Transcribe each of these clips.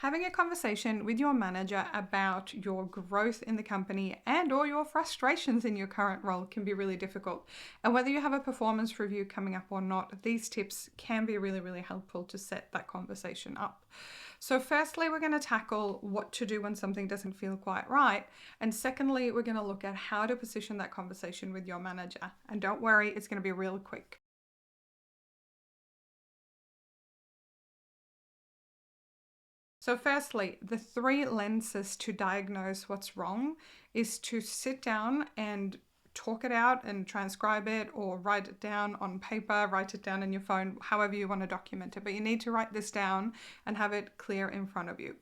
having a conversation with your manager about your growth in the company and or your frustrations in your current role can be really difficult. And whether you have a performance review coming up or not, these tips can be really, really helpful to set that conversation up. So firstly, we're going to tackle what to do when something doesn't feel quite right. And secondly, we're going to look at how to position that conversation with your manager. And don't worry, it's going to be real quick. So firstly, the 3 lenses to diagnose what's wrong is to sit down and talk it out and transcribe it, or write it down on paper, write it down in your phone, however you want to document it. But you need to write this down and have it clear in front of you.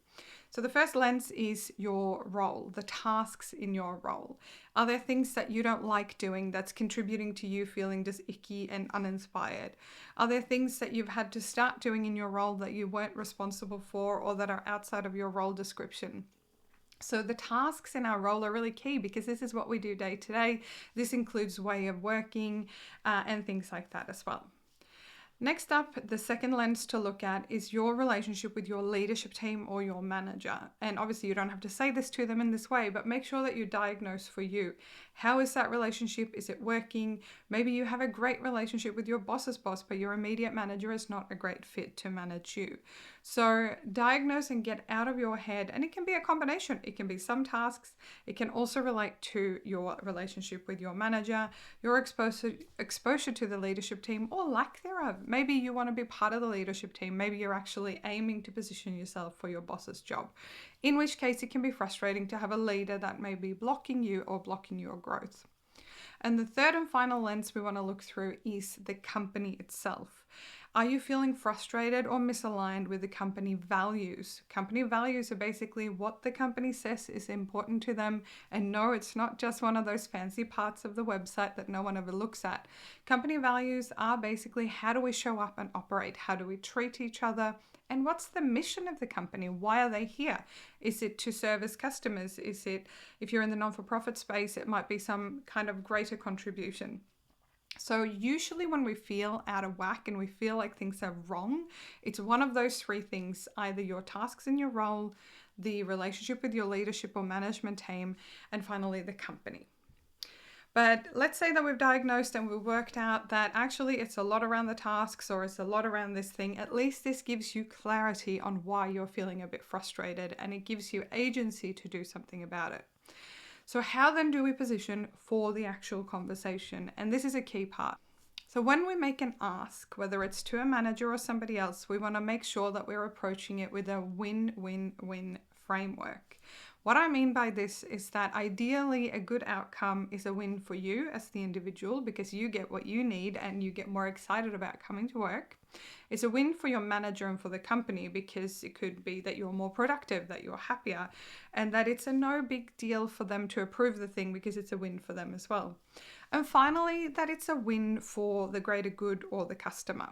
So the first lens is your role, the tasks in your role. Are there things that you don't like doing that's contributing to you feeling just icky and uninspired? Are there things that you've had to start doing in your role that you weren't responsible for or that are outside of your role description? So the tasks in our role are really key because this is what we do day to day. This includes way of working and things like that as well. Next up, the second lens to look at is your relationship with your leadership team or your manager. And obviously you don't have to say this to them in this way, but make sure that you diagnose for you. How is that relationship? Is it working? Maybe you have a great relationship with your boss's boss, but your immediate manager is not a great fit to manage you. So diagnose and get out of your head, and it can be a combination. It can be some tasks. It can also relate to your relationship with your manager, your exposure to the leadership team or lack thereof. Maybe you want to be part of the leadership team. Maybe you're actually aiming to position yourself for your boss's job, in which case it can be frustrating to have a leader that may be blocking you or blocking your growth. And the third and final lens we want to look through is the company itself. Are you feeling frustrated or misaligned with the company values? Company values are basically what the company says is important to them. And no, it's not just one of those fancy parts of the website that no one ever looks at. Company values are basically how do we show up and operate? How do we treat each other? And what's the mission of the company? Why are they here? Is it to service customers? Is it, if you're in the non-for-profit space, it might be some kind of greater contribution. So usually when we feel out of whack and we feel like things are wrong, it's one of those 3 things, either your tasks in your role, the relationship with your leadership or management team, and finally the company. But let's say that we've diagnosed and we've worked out that actually it's a lot around the tasks or it's a lot around this thing. At least this gives you clarity on why you're feeling a bit frustrated, and it gives you agency to do something about it. So how then do we position for the actual conversation? And this is a key part. So when we make an ask, whether it's to a manager or somebody else, we want to make sure that we're approaching it with a win-win-win framework. What I mean by this is that ideally a good outcome is a win for you as the individual because you get what you need and you get more excited about coming to work. It's a win for your manager and for the company because it could be that you're more productive, that you're happier, and that it's a no big deal for them to approve the thing because it's a win for them as well. And finally, that it's a win for the greater good or the customer.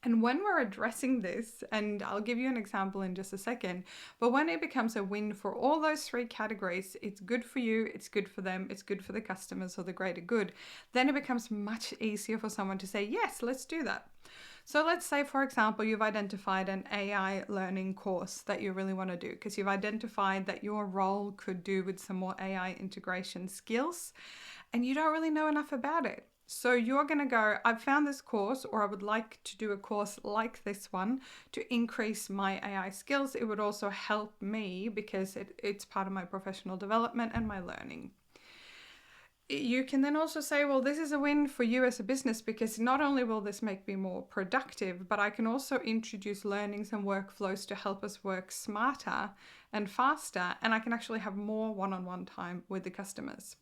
And when we're addressing this, and I'll give you an example in just a second, but when it becomes a win for all those 3 categories, it's good for you, it's good for them, it's good for the customers or the greater good, then it becomes much easier for someone to say, yes, let's do that. So let's say, for example, you've identified an AI learning course that you really want to do because you've identified that your role could do with some more AI integration skills and you don't really know enough about it. So you're going to go, I've found this course, or I would like to do a course like this one to increase my AI skills. It would also help me because it's part of my professional development and my learning. You can then also say, well, this is a win for you as a business because not only will this make me more productive, but I can also introduce learnings and workflows to help us work smarter and faster, and I can actually have more one-on-one time with the customers.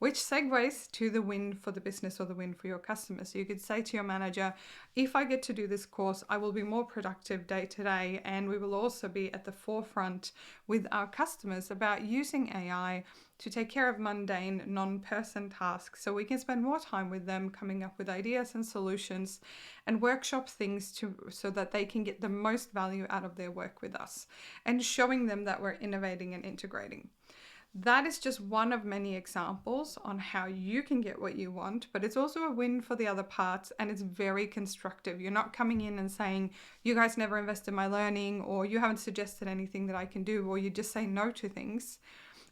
Which segues to the win for the business or the win for your customers. So you could say to your manager, if I get to do this course, I will be more productive day to day, and we will also be at the forefront with our customers about using AI to take care of mundane, non-person tasks so we can spend more time with them coming up with ideas and solutions and workshop things so that they can get the most value out of their work with us and showing them that we're innovating and integrating. That is just one of many examples on how you can get what you want, but it's also a win for the other parts, and it's very constructive. You're not coming in and saying, you guys never invest in my learning, or you haven't suggested anything that I can do, or you just say no to things.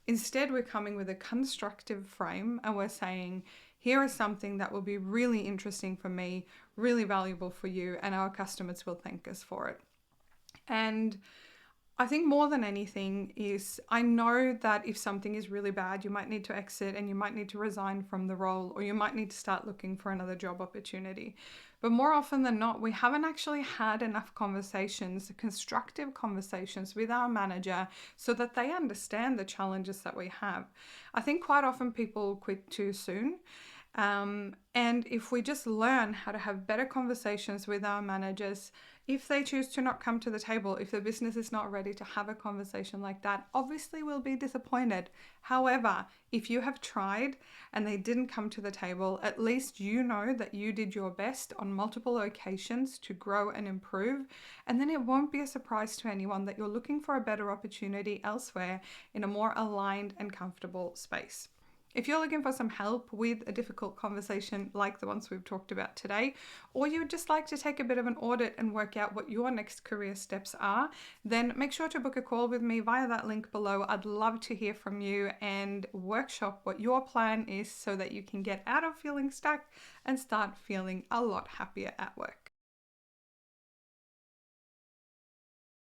Instead, we're coming with a constructive frame and we're saying, here is something that will be really interesting for me, really valuable for you, and our customers will thank us for it. And I think more than anything is, I know that if something is really bad, you might need to exit and you might need to resign from the role, or you might need to start looking for another job opportunity. But more often than not, we haven't actually had enough conversations, constructive conversations with our manager so that they understand the challenges that we have. I think quite often people quit too soon. And if we just learn how to have better conversations with our managers, if they choose to not come to the table, if the business is not ready to have a conversation like that, obviously we'll be disappointed. However, if you have tried and they didn't come to the table, at least you know that you did your best on multiple occasions to grow and improve. And then it won't be a surprise to anyone that you're looking for a better opportunity elsewhere in a more aligned and comfortable space. If you're looking for some help with a difficult conversation like the ones we've talked about today, or you would just like to take a bit of an audit and work out what your next career steps are, then make sure to book a call with me via that link below. I'd love to hear from you and workshop what your plan is so that you can get out of feeling stuck and start feeling a lot happier at work.